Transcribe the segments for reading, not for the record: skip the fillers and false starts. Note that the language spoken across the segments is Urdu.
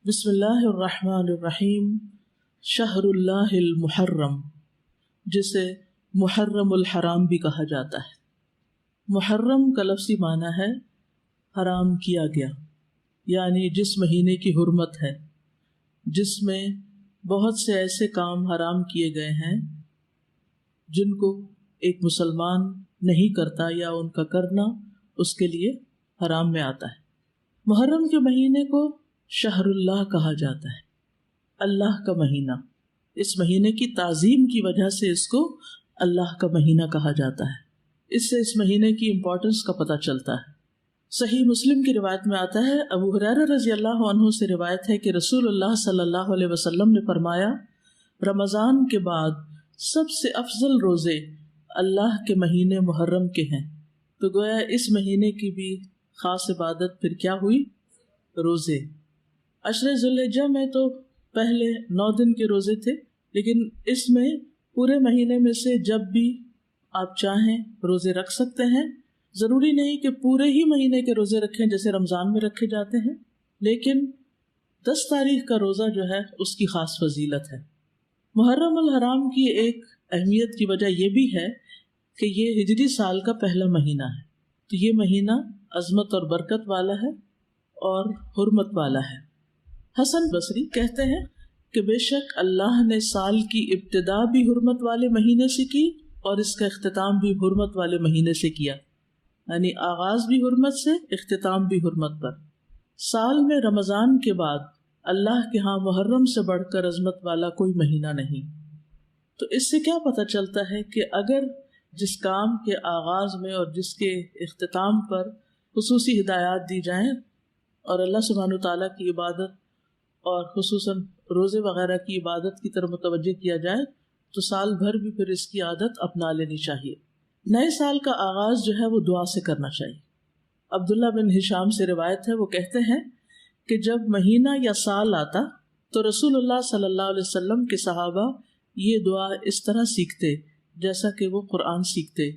بسم اللہ الرحمن الرحیم۔ شہر اللہ المحرم، جسے محرم الحرام بھی کہا جاتا ہے۔ محرم کا لفظی معنی ہے حرام کیا گیا، یعنی جس مہینے کی حرمت ہے، جس میں بہت سے ایسے کام حرام کیے گئے ہیں جن کو ایک مسلمان نہیں کرتا یا ان کا کرنا اس کے لیے حرام میں آتا ہے۔ محرم کے مہینے کو شہر اللہ کہا جاتا ہے، اللہ کا مہینہ۔ اس مہینے کی تعظیم کی وجہ سے اس کو اللہ کا مہینہ کہا جاتا ہے۔ اس سے اس مہینے کی امپورٹنس کا پتہ چلتا ہے۔ صحیح مسلم کی روایت میں آتا ہے، ابو ہریرہ رضی اللہ عنہ سے روایت ہے کہ رسول اللہ صلی اللہ علیہ وسلم نے فرمایا، رمضان کے بعد سب سے افضل روزے اللہ کے مہینے محرم کے ہیں۔ تو گویا اس مہینے کی بھی خاص عبادت پھر کیا ہوئی؟ روزے۔ عشر ذوالحجہ میں تو پہلے 9 دن کے روزے تھے، لیکن اس میں پورے مہینے میں سے جب بھی آپ چاہیں روزے رکھ سکتے ہیں۔ ضروری نہیں کہ پورے ہی مہینے کے روزے رکھیں جیسے رمضان میں رکھے جاتے ہیں، لیکن 10 تاریخ کا روزہ جو ہے اس کی خاص فضیلت ہے۔ محرم الحرام کی ایک اہمیت کی وجہ یہ بھی ہے کہ یہ ہجری سال کا پہلا مہینہ ہے، تو یہ مہینہ عظمت اور برکت والا ہے اور حرمت والا ہے۔ حسن بصری کہتے ہیں کہ بے شک اللہ نے سال کی ابتدا بھی حرمت والے مہینے سے کی اور اس کا اختتام بھی حرمت والے مہینے سے کیا، یعنی آغاز بھی حرمت سے، اختتام بھی حرمت پر۔ سال میں رمضان کے بعد اللہ کے ہاں محرم سے بڑھ کر عظمت والا کوئی مہینہ نہیں۔ تو اس سے کیا پتہ چلتا ہے کہ اگر جس کام کے آغاز میں اور جس کے اختتام پر خصوصی ہدایات دی جائیں اور اللہ سبحانہ وتعالیٰ کی عبادت اور خصوصاً روزے وغیرہ کی عبادت کی طرف متوجہ کیا جائے تو سال بھر بھی پھر اس کی عادت اپنا لینی چاہیے۔ نئے سال کا آغاز جو ہے وہ دعا سے کرنا چاہیے۔ عبداللہ بن ہشام سے روایت ہے، وہ کہتے ہیں کہ جب مہینہ یا سال آتا تو رسول اللہ صلی اللہ علیہ وسلم کے صحابہ یہ دعا اس طرح سیکھتے جیسا کہ وہ قرآن سیکھتے،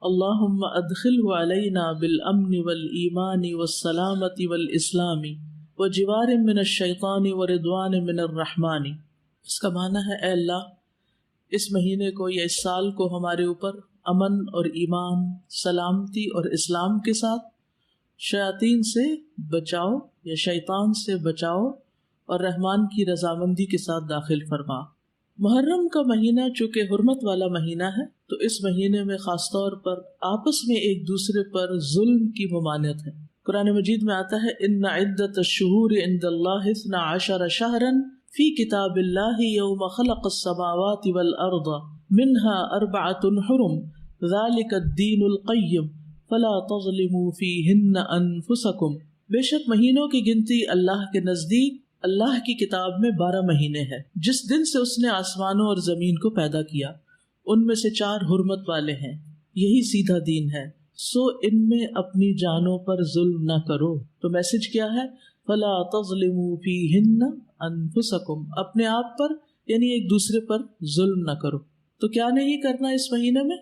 اللہم ادخلہ علینا بالامن والایمان والسلامت والاسلام وجوار من الشیطان ورضوان من الرحمن۔ اس کا معنی ہے، اے اللہ اس مہینے کو یا اس سال کو ہمارے اوپر امن اور ایمان، سلامتی اور اسلام کے ساتھ، شیاطین سے بچاؤ یا شیطان سے بچاؤ اور رحمان کی رضامندی کے ساتھ داخل فرما۔ محرم کا مہینہ چونکہ حرمت والا مہینہ ہے تو اس مہینے میں خاص طور پر آپس میں ایک دوسرے پر ظلم کی ممانعت ہے۔ قرآن مجید میں آتا ہے، ان عدت الشہور عند اللہ 12 شہرا فی کتاب اللہ یوم خلق السماوات والارض منها 4 حرم ذلک الدین القیم فلا تظلموا فیہن انفسکم۔ بے شک مہینوں کی گنتی اللہ کے نزدیک اللہ کی کتاب میں 12 مہینے ہیں، جس دن سے اس نے آسمانوں اور زمین کو پیدا کیا، ان میں سے 4 حرمت والے ہیں، یہی سیدھا دین ہے، سو ان میں اپنی جانوں پر ظلم نہ کرو۔ تو میسج کیا ہے؟ فلا تظلموا فیہن انفسکم، اپنے آپ پر یعنی ایک دوسرے پر ظلم نہ کرو۔ تو کیا نہیں کرنا اس مہینے میں؟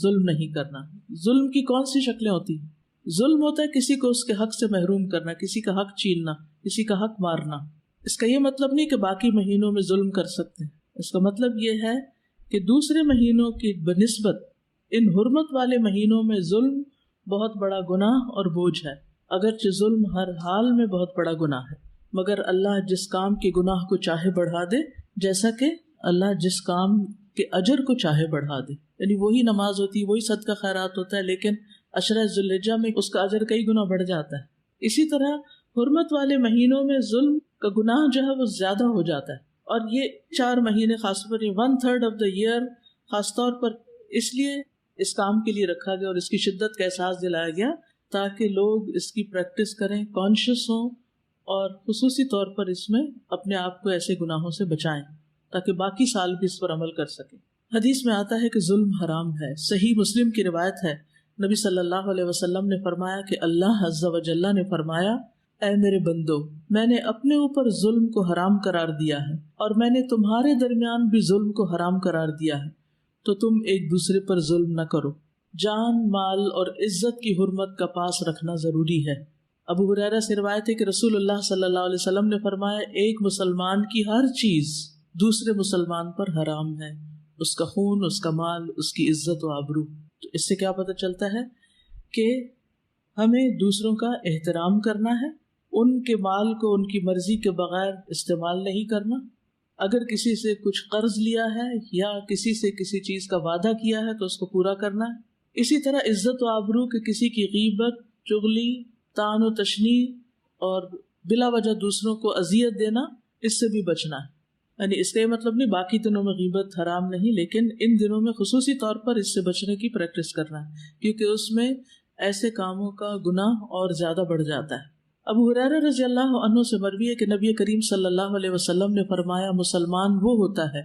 ظلم نہیں کرنا۔ ظلم کی کون سی شکلیں ہوتی ہیں؟ ظلم ہوتا ہے کسی کو اس کے حق سے محروم کرنا، کسی کا حق چھیننا، کسی کا حق مارنا۔ اس کا یہ مطلب نہیں کہ باقی مہینوں میں ظلم کر سکتے ہیں، اس کا مطلب یہ ہے کہ دوسرے مہینوں کی بنسبت ان حرمت والے مہینوں میں ظلم بہت بڑا گناہ اور بوجھ ہے۔ اگرچہ ظلم ہر حال میں بہت بڑا گناہ ہے، مگر اللہ جس کام کے گناہ کو چاہے بڑھا دے، جیسا کہ اللہ جس کام کے اجر کو چاہے بڑھا دے، یعنی وہی نماز ہوتی ہے، وہی صدقہ خیرات ہوتا ہے، لیکن عشرہ ذوالحجہ میں اس کا اجر کئی گنا بڑھ جاتا ہے۔ اسی طرح حرمت والے مہینوں میں ظلم کا گناہ جو ہے وہ زیادہ ہو جاتا ہے، اور یہ 4 مہینے خاص طور پر 1/3 آف دا ایئر خاص طور پر اس لیے اس کام کے لیے رکھا گیا اور اس کی شدت کا احساس دلایا گیا تاکہ لوگ اس کی پریکٹس کریں، کانشیس ہوں، اور خصوصی طور پر اس میں اپنے آپ کو ایسے گناہوں سے بچائیں تاکہ باقی سال بھی اس پر عمل کر سکیں۔ حدیث میں آتا ہے کہ ظلم حرام ہے۔ صحیح مسلم کی روایت ہے، نبی صلی اللہ علیہ وسلم نے فرمایا کہ اللہ عز و جل نے فرمایا، اے میرے بندو، میں نے اپنے اوپر ظلم کو حرام قرار دیا ہے اور میں نے تمہارے درمیان بھی ظلم کو حرام قرار دیا ہے، تو تم ایک دوسرے پر ظلم نہ کرو۔ جان، مال اور عزت کی حرمت کا پاس رکھنا ضروری ہے۔ ابو ہریرہ سے روایت ہے کہ رسول اللہ صلی اللہ علیہ وسلم نے فرمایا ایک مسلمان کی ہر چیز دوسرے مسلمان پر حرام ہے، اس کا خون، اس کا مال، اس کی عزت و آبرو۔ تو اس سے کیا پتہ چلتا ہے کہ ہمیں دوسروں کا احترام کرنا ہے، ان کے مال کو ان کی مرضی کے بغیر استعمال نہیں کرنا، اگر کسی سے کچھ قرض لیا ہے یا کسی سے کسی چیز کا وعدہ کیا ہے تو اس کو پورا کرنا ہے۔ اسی طرح عزت و آبرو کہ کسی کی غیبت، چغلی، طعن و تشنیع اور بلا وجہ دوسروں کو اذیت دینا، اس سے بھی بچنا ہے۔ یعنی اس کا یہ مطلب نہیں باقی دنوں میں غیبت حرام نہیں، لیکن ان دنوں میں خصوصی طور پر اس سے بچنے کی پریکٹس کرنا ہے، کیونکہ اس میں ایسے کاموں کا گناہ اور زیادہ بڑھ جاتا ہے۔ ابو ہریرہ رضی اللہ عنہ سے مروی ہے کہ نبی کریم صلی اللہ علیہ وسلم نے فرمایا مسلمان وہ ہوتا ہے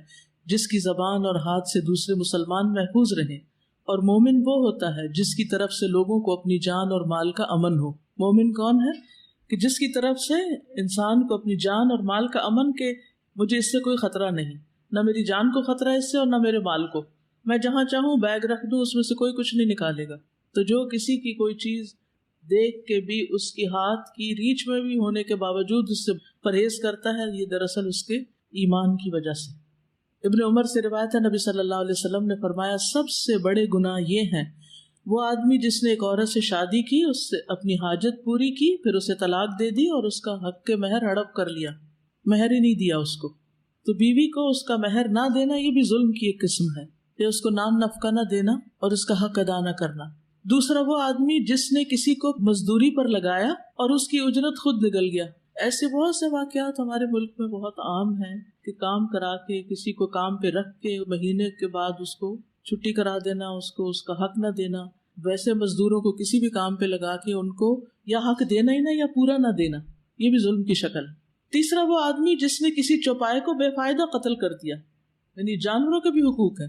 جس کی زبان اور ہاتھ سے دوسرے مسلمان محفوظ رہیں، اور مومن وہ ہوتا ہے جس کی طرف سے لوگوں کو اپنی جان اور مال کا امن ہو۔ مومن کون ہے؟ کہ جس کی طرف سے انسان کو اپنی جان اور مال کا امن، کہ مجھے اس سے کوئی خطرہ نہیں، نہ میری جان کو خطرہ ہے اس سے اور نہ میرے مال کو، میں جہاں چاہوں بیگ رکھ دوں اس میں سے کوئی کچھ نہیں نکالے گا۔ تو جو کسی کی کوئی چیز دیکھ کے بھی اس کی ہاتھ کی ریچ میں بھی ہونے کے باوجود اس سے پرہیز کرتا ہے، یہ دراصل اس کے ایمان کی وجہ سے۔ ابن عمر سے روایت ہے نبی صلی اللہ علیہ وسلم نے فرمایا سب سے بڑے گناہ یہ ہیں وہ آدمی جس نے ایک عورت سے شادی کی، اس سے اپنی حاجت پوری کی، پھر اسے طلاق دے دی اور اس کا حق کے مہر ہڑپ کر لیا، مہر ہی نہیں دیا اس کو۔ تو بیوی کو اس کا مہر نہ دینا یہ بھی ظلم کی ایک قسم ہے، کہ اس کو نام نفقہ نہ دینا اور اس کا حق ادا نہ کرنا۔ دوسرا وہ آدمی جس نے کسی کو مزدوری پر لگایا اور اس کی اجرت خود نکل گیا۔ ایسے بہت سے واقعات ہمارے ملک میں بہت عام ہیں کہ کام کرا کے کسی کو کام پہ رکھ کے مہینے کے بعد اس کو چھٹی کرا دینا، اس کو اس کا حق نہ دینا۔ ویسے مزدوروں کو کسی بھی کام پہ لگا کے ان کو یا حق دینا ہی نہ یا پورا نہ دینا، یہ بھی ظلم کی شکل۔ تیسرا وہ آدمی جس نے کسی چوپائے کو بے فائدہ قتل کر دیا، یعنی جانوروں کے بھی حقوق ہیں،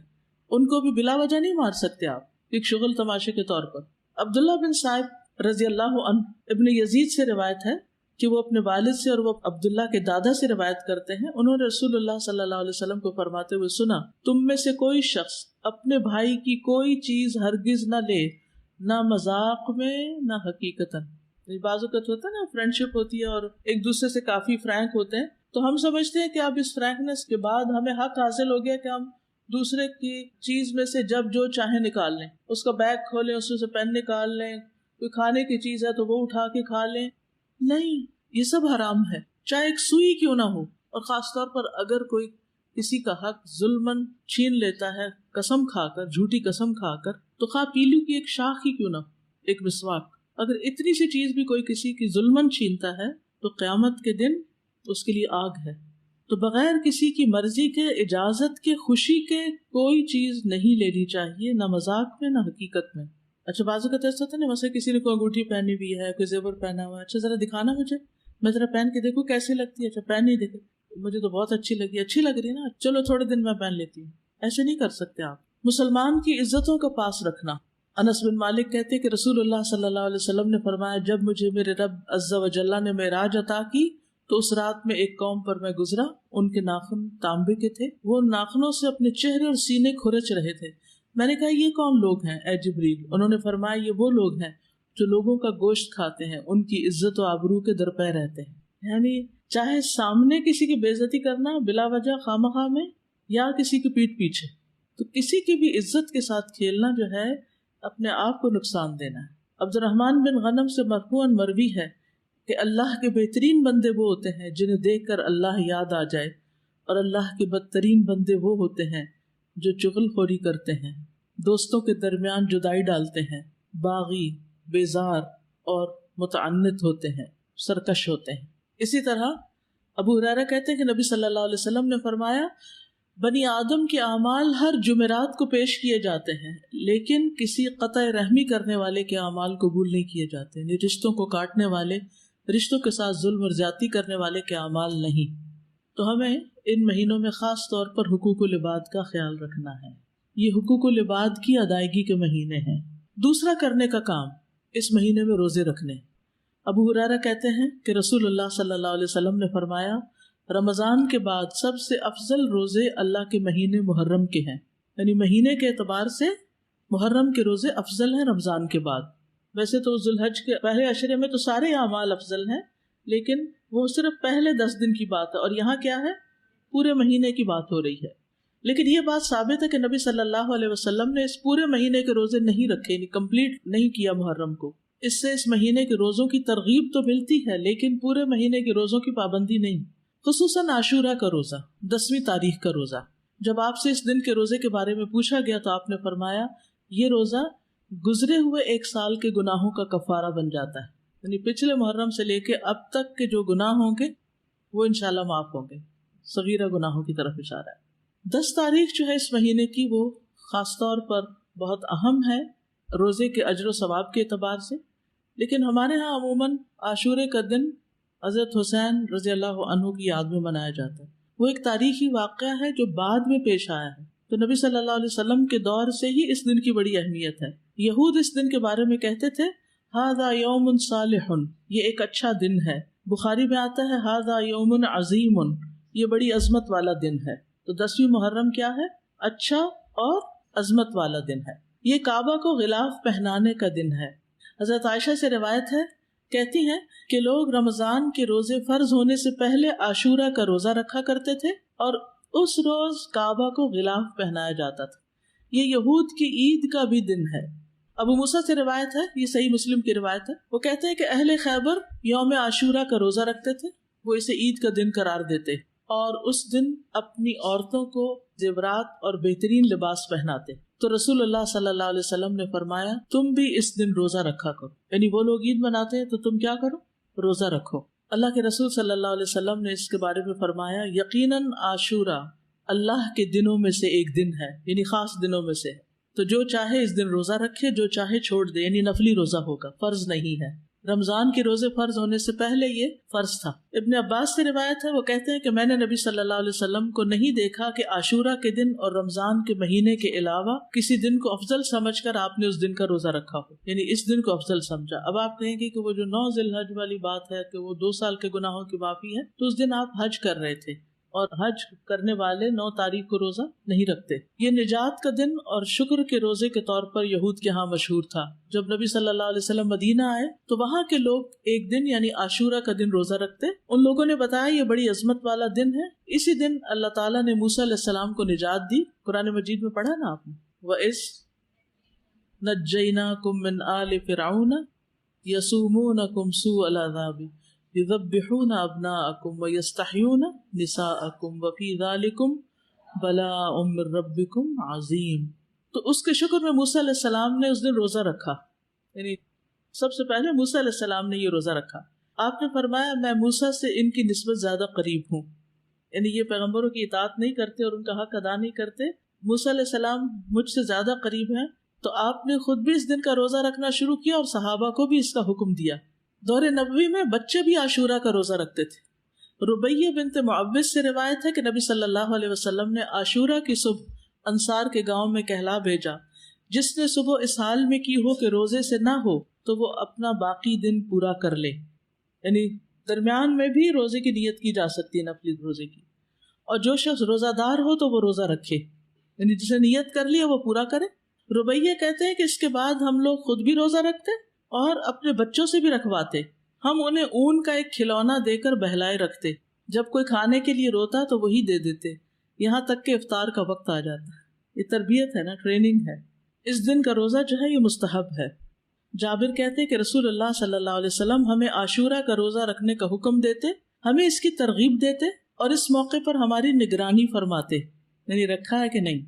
ان کو بھی بلا وجہ نہیں مار سکتے آپ، ایک شغل تماشے کے طور پر۔ عبداللہ بن صائب رضی اللہ عنہ ابن یزید سے روایت ہے کہ وہ اپنے والد سے اور وہ عبداللہ کے دادا سے روایت کرتے ہیں، انہوں نے رسول اللہ صلی اللہ علیہ وسلم کو فرماتے ہوئے سنا، تم میں سے کوئی شخص اپنے بھائی کی کوئی چیز ہرگز نہ لے، نہ مذاق میں نہ حقیقتاً۔ بعض اوقات ہوتا ہے نا فرینڈ شپ ہوتی ہے اور ایک دوسرے سے کافی فرینک ہوتے ہیں، تو ہم سمجھتے ہیں کہ اب اس فرینکنس کے بعد ہمیں حق حاصل ہو گیا کہ ہم دوسرے کی چیز میں سے جب جو چاہیں نکال لیں، اس کا بیگ کھولیں، اس میں سے پین نکال لیں، کوئی کھانے کی چیز ہے تو وہ اٹھا کے کھا لیں۔ نہیں، یہ سب حرام ہے، چاہے ایک سوئی کیوں نہ ہو۔ اور خاص طور پر اگر کوئی کسی کا حق ظلمن چھین لیتا ہے قسم کھا کر، جھوٹی قسم کھا کر، تو خواہ پیلو کی ایک شاخ ہی کیوں نہ ہو، ایک مسواک، اگر اتنی سی چیز بھی کوئی کسی کی ظلمن چھینتا ہے تو قیامت کے دن اس کے لیے آگ ہے۔ تو بغیر کسی کی مرضی کے، اجازت کے، خوشی کے کوئی چیز نہیں لینی چاہیے، نہ مذاق میں نہ حقیقت میں۔ اچھا بعض اوقات ایسا ہوتا ہے نا، مثلا کسی نے کوئی انگوٹھی پہنی ہوئی ہے، کوئی زیور پہنا ہوا ہے، اچھا ذرا دکھانا مجھے، میں ذرا پہن کے دیکھوں کیسی لگتی ہے۔ اچھا پہن ہی دیکھے، مجھے تو بہت اچھی لگی، اچھی لگ رہی ہے نا، چلو تھوڑے دن میں پہن لیتی ہوں۔ ایسے نہیں کر سکتے آپ۔ مسلمان کی عزتوں کا پاس رکھنا۔ انس بن مالک کہتے ہیں کہ رسول اللہ صلی اللہ علیہ وسلم نے فرمایا جب مجھے میرے رب عز و جل نے معراج عطا کی تو اس رات میں ایک قوم پر میں گزرا، ان کے ناخن تانبے کے تھے، وہ ناخنوں سے اپنے چہرے اور سینے کھرچ رہے تھے۔ میں نے کہا یہ کون لوگ ہیں اے جبریل؟ انہوں نے فرمایا یہ وہ لوگ ہیں جو لوگوں کا گوشت کھاتے ہیں، ان کی عزت و آبرو کے درپے رہتے ہیں۔ یعنی چاہے سامنے کسی کی بے عزتی کرنا بلا وجہ خواہ میں یا کسی کی پیٹھ پیچھے، تو کسی کی بھی عزت کے ساتھ کھیلنا جو ہے اپنے آپ کو نقصان دینا ہے۔ عبد الرحمن بن غنم سے مرفوعاً مروی ہے کہ اللہ کے بہترین بندے وہ ہوتے ہیں جنہیں دیکھ کر اللہ یاد آ جائے، اور اللہ کے بدترین بندے وہ ہوتے ہیں جو چغل خوری کرتے ہیں، دوستوں کے درمیان جدائی ڈالتے ہیں، باغی، بیزار اور متعنت ہوتے ہیں، سرکش ہوتے ہیں۔ اسی طرح ابو ہریرہ کہتے ہیں کہ نبی صلی اللہ علیہ وسلم نے فرمایا بنی آدم کے اعمال ہر جمعرات کو پیش کیے جاتے ہیں، لیکن کسی قطع رحمی کرنے والے کے اعمال قبول نہیں کیے جاتے، یعنی رشتوں کو کاٹنے والے، رشتوں کے ساتھ ظلم اور زیادتی کرنے والے کے اعمال نہیں۔ تو ہمیں ان مہینوں میں خاص طور پر حقوق العباد کا خیال رکھنا ہے، یہ حقوق العباد کی ادائیگی کے مہینے ہیں۔ دوسرا کرنے کا کام، اس مہینے میں روزے رکھنے۔ ابو ہریرہ کہتے ہیں کہ رسول اللہ صلی اللہ علیہ وسلم نے فرمایا رمضان کے بعد سب سے افضل روزے اللہ کے مہینے محرم کے ہیں، یعنی مہینے کے اعتبار سے محرم کے روزے افضل ہیں رمضان کے بعد۔ ویسے تو ذوالحج کے پہلے عشرے میں تو سارے اعمال افضل ہیں، لیکن وہ صرف پہلے 10 دن کی بات ہے، اور یہاں کیا ہے، پورے مہینے کی بات ہو رہی ہے۔ لیکن یہ بات ثابت ہے کہ نبی صلی اللہ علیہ وسلم نے اس پورے مہینے کے روزے نہیں رکھے، یعنی کمپلیٹ نہیں کیا محرم کو۔ اس سے اس مہینے کے روزوں کی ترغیب تو ملتی ہے، لیکن پورے مہینے کے روزوں کی پابندی نہیں، خصوصاً عاشورہ کا روزہ، 10ویں تاریخ کا روزہ۔ جب آپ سے اس دن کے روزے کے بارے میں پوچھا گیا تو آپ نے فرمایا یہ روزہ گزرے ہوئے 1 سال کے گناہوں کا کفارہ بن جاتا ہے، یعنی پچھلے محرم سے لے کے اب تک کے جو گناہ ہوں گے وہ انشاءاللہ معاف ہوں گے، صغیرہ گناہوں کی طرف اشارہ ہے۔ 10 تاریخ جو ہے اس مہینے کی، وہ خاص طور پر بہت اہم ہے روزے کے اجر و ثواب کے اعتبار سے، لیکن ہمارے ہاں عموماً عاشورے کا دن حضرت حسین رضی اللہ عنہ کی یاد میں منایا جاتا ہے۔ وہ ایک تاریخی واقعہ ہے جو بعد میں پیش آیا ہے، تو نبی صلی اللہ علیہ وسلم کے دور سے ہی اس دن کی بڑی اہمیت ہے۔ یہود اس دن کے بارے میں کہتے تھے ھذا یوم صالح، یہ ایک اچھا دن ہے۔ بخاری میں آتا ہے ھذا یوم عظیم، یہ بڑی عظمت والا دن ہے۔ تو 10ویں محرم کیا ہے؟ اچھا اور عظمت والا دن ہے۔ یہ کعبہ کو غلاف پہنانے کا دن ہے۔ حضرت عائشہ سے روایت ہے، کہتی ہیں کہ لوگ رمضان کے روزے فرض ہونے سے پہلے عاشورہ کا روزہ رکھا کرتے تھے، اور اس روز کعبہ کو غلاف پہنایا جاتا تھا۔ یہ یہود کی عید کا بھی دن ہے۔ ابو موسیٰ سے روایت ہے، یہ صحیح مسلم کی روایت ہے، وہ کہتے ہیں کہ اہل خیبر یوم عاشورہ کا روزہ رکھتے تھے، وہ اسے عید کا دن قرار دیتے اور اس دن اپنی عورتوں کو زیورات اور بہترین لباس پہناتے۔ تو رسول اللہ صلی اللہ علیہ وسلم نے فرمایا تم بھی اس دن روزہ رکھا کرو، یعنی وہ لوگ عید مناتے ہیں تو تم کیا کرو؟ روزہ رکھو۔ اللہ کے رسول صلی اللہ علیہ وسلم نے اس کے بارے میں فرمایا یقیناً عاشورہ اللہ کے دنوں میں سے ایک دن ہے، یعنی خاص دنوں میں سے ہے، تو جو چاہے اس دن روزہ رکھے، جو چاہے چھوڑ دے، یعنی نفلی روزہ ہوگا، فرض نہیں ہے۔ رمضان کے روزے فرض ہونے سے پہلے یہ فرض تھا۔ ابن عباس سے روایت ہے، وہ کہتے ہیں کہ میں نے نبی صلی اللہ علیہ وسلم کو نہیں دیکھا کہ عاشورہ کے دن اور رمضان کے مہینے کے علاوہ کسی دن کو افضل سمجھ کر آپ نے اس دن کا روزہ رکھا ہو، یعنی اس دن کو افضل سمجھا۔ اب آپ کہیں گے کہ وہ جو 9 ذی الحج والی بات ہے کہ وہ 2 سال کے گناہوں کی معافی ہے، تو اس دن آپ حج کر رہے تھے، اور حج کرنے والے 9 تاریخ کو روزہ نہیں رکھتے۔ یہ نجات کا دن اور شکر کے روزے کے طور پر یہود کے ہاں مشہور تھا۔ جب نبی صلی اللہ علیہ وسلم مدینہ آئے تو وہاں کے لوگ ایک دن یعنی عاشورہ کا دن روزہ رکھتے۔ ان لوگوں نے بتایا یہ بڑی عظمت والا دن ہے، اسی دن اللہ تعالیٰ نے موسیٰ علیہ السلام کو نجات دی۔ قرآن مجید میں پڑھا نا آپ نے، وَإِذْ نَجَّيْنَاكُمْ مِنْ آلِ فِرْعَوْنَ يَسُومُونَكُمْ سُوءَ الْعَذَابِ يُذَبِّحُونَ أَبْنَاءَكُمْ وَيَسْتَحْيُونَ نِسَاءَكُمْ وَفِي ذَلِكُمْ بَلَاءٌ مِّن رَبِّكُمْ عَظِيمٌ۔ تو اس کے شکر میں موسیٰ علیہ السلام نے اس دن روزہ رکھا، یعنی سب سے پہلے موسیٰ علیہ السلام نے یہ روزہ رکھا۔ آپ نے فرمایا میں موسیٰ سے ان کی نسبت زیادہ قریب ہوں، یعنی یہ پیغمبروں کی اطاعت نہیں کرتے اور ان کا حق ادا نہیں کرتے، موسیٰ علیہ السلام مجھ سے زیادہ قریب ہیں۔ تو آپ نے خود بھی اس دن کا روزہ رکھنا شروع کیا اور صحابہ کو بھی اس کا حکم دیا۔ دور نبوی میں بچے بھی عاشورہ کا روزہ رکھتے تھے۔ ربیہ بنت معوذ سے روایت ہے کہ نبی صلی اللہ علیہ وسلم نے عاشورہ کی صبح انصار کے گاؤں میں کہلا بھیجا، جس نے صبح اس حال میں کی ہو کہ روزے سے نہ ہو تو وہ اپنا باقی دن پورا کر لے، یعنی درمیان میں بھی روزے کی نیت کی جا سکتی ہے، نفلی روزے کی، اور جو شخص روزہ دار ہو تو وہ روزہ رکھے، یعنی جسے نیت کر لیا وہ پورا کرے۔ ربیہ کہتے ہیں کہ اس کے بعد ہم لوگ خود بھی روزہ رکھتے اور اپنے بچوں سے بھی رکھواتے۔ ہم انہیں اون کا ایک کھلونا دے کر بہلائے رکھتے، جب کوئی کھانے کے لیے روتا تو وہی دے دیتے، یہاں تک کہ افطار کا وقت آ جاتا۔ یہ تربیت ہے نا، ٹریننگ ہے۔ اس دن کا روزہ جو ہے یہ مستحب ہے۔ جابر کہتے ہیں کہ رسول اللہ صلی اللہ علیہ وسلم ہمیں عاشورہ کا روزہ رکھنے کا حکم دیتے، ہمیں اس کی ترغیب دیتے اور اس موقع پر ہماری نگرانی فرماتے، یعنی رکھا ہے کہ نہیں۔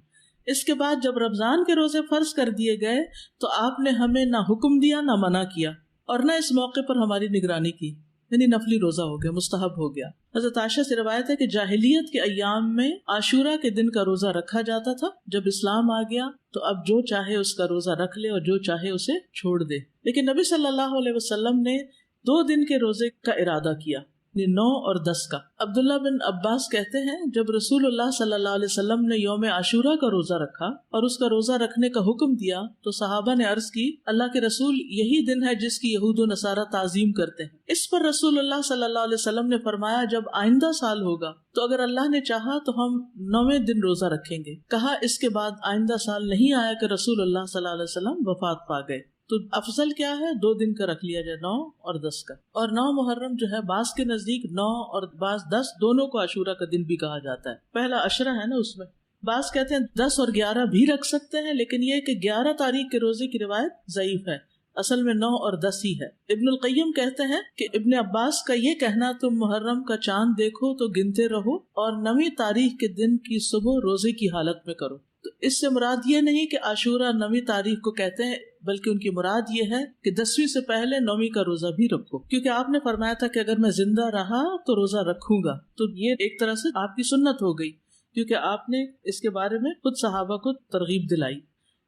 اس کے بعد جب رمضان کے روزے فرض کر دیے گئے تو آپ نے ہمیں نہ حکم دیا نہ منع کیا، اور نہ اس موقع پر ہماری نگرانی کی، یعنی نفلی روزہ ہو گیا، مستحب ہو گیا۔ حضرت عائشہ سے روایت ہے کہ جاہلیت کے ایام میں عاشورہ کے دن کا روزہ رکھا جاتا تھا، جب اسلام آ گیا تو اب جو چاہے اس کا روزہ رکھ لے اور جو چاہے اسے چھوڑ دے، لیکن نبی صلی اللہ علیہ وسلم نے 2 دن کے روزے کا ارادہ کیا، 9 اور 10 کا۔ عبداللہ بن عباس کہتے ہیں جب رسول اللہ صلی اللہ علیہ وسلم نے یوم عاشورہ کا روزہ رکھا اور اس کا روزہ رکھنے کا حکم دیا تو صحابہ نے عرض کی اللہ کے رسول یہی دن ہے جس کی یہود و نصارہ تعظیم کرتے ہیں۔ اس پر رسول اللہ صلی اللہ علیہ وسلم نے فرمایا جب آئندہ سال ہوگا تو اگر اللہ نے چاہا تو ہم 9ویں دن روزہ رکھیں گے۔ کہا اس کے بعد آئندہ سال نہیں آیا کہ رسول اللہ صلی اللہ علیہ وسلم وفات پا گئے۔ تو افضل کیا ہے 2 دن کا رکھ لیا جائے 9 اور 10 کا. اور 9 محرم جو ہے بعض کے نزدیک 9 اور بعض 10 دونوں کو عاشورہ کا دن بھی کہا جاتا ہے. پہلا عشرہ ہے نا اس میں بعض کہتے ہیں 10 اور 11 بھی رکھ سکتے ہیں، لیکن یہ کہ 11 تاریخ کے روزے کی روایت ضعیف ہے، اصل میں 9 اور 10 ہی ہے. ابن القیم کہتے ہیں کہ ابن عباس کا یہ کہنا تم محرم کا چاند دیکھو تو گنتے رہو اور 9ویں تاریخ کے دن کی صبح روزے کی حالت میں کرو. تو اس سے مراد یہ نہیں کہ عاشورہ 9ویں تاریخ کو کہتے ہیں، بلکہ ان کی مراد یہ ہے کہ 10ویں سے پہلے 9ویں کا روزہ بھی رکھو، کیونکہ آپ نے فرمایا تھا کہ اگر میں زندہ رہا تو روزہ رکھوں گا. تو یہ ایک طرح سے آپ کی سنت ہو گئی، کیونکہ آپ نے اس کے بارے میں خود صحابہ کو ترغیب دلائی.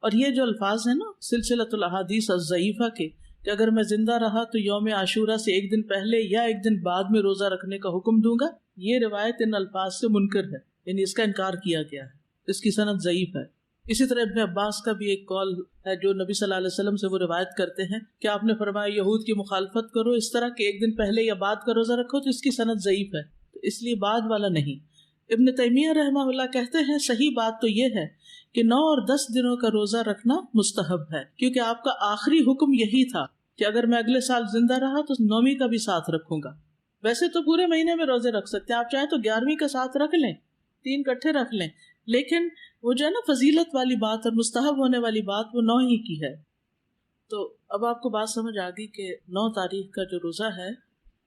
اور یہ جو الفاظ ہیں نا سلسلۃ الاحادیث الضعیفہ کے، کہ اگر میں زندہ رہا تو یوم عاشورہ سے ایک دن پہلے یا ایک دن بعد میں روزہ رکھنے کا حکم دوں گا، یہ روایت ان الفاظ سے منکر ہے، یعنی اس کا انکار کیا گیا ہے، اس کی سند ضعیف ہے. اسی طرح ابن عباس کا بھی ایک قول ہے جو نبی صلی اللہ علیہ وسلم سے وہ روایت کرتے ہیں کہ آپ نے فرمایا یہود کی مخالفت کرو اس طرح کہ ایک دن پہلے یا بعد کا روزہ رکھو، تو اس کی سند ضعیف ہے، تو اس لیے بعد والا نہیں. ابن تیمیہ رحمہ اللہ کہتے ہیں صحیح بات تو یہ ہے کہ 9 اور 10 دنوں کا روزہ رکھنا مستحب ہے، کیونکہ آپ کا آخری حکم یہی تھا کہ اگر میں اگلے سال زندہ رہا تو 9ویں کا بھی ساتھ رکھوں گا. ویسے تو پورے مہینے میں روزے رکھ سکتے ہیں، آپ چاہیں تو 11ویں کا ساتھ رکھ لیں، 3 اکٹھے رکھ لیں، لیکن وہ جو ہے نا فضیلت والی بات اور مستحب ہونے والی بات وہ 9 ہی کی ہے. تو اب آپ کو بات سمجھ آ گئی کہ 9 تاریخ کا جو روزہ ہے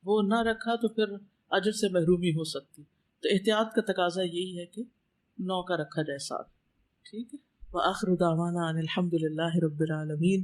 وہ نہ رکھا تو پھر اجر سے محرومی ہو سکتی. تو احتیاط کا تقاضا یہی ہے کہ 9 کا رکھا جائے ساتھ. ٹھیک ہے. وآخر دعوانا ان الحمد للہ رب العالمین.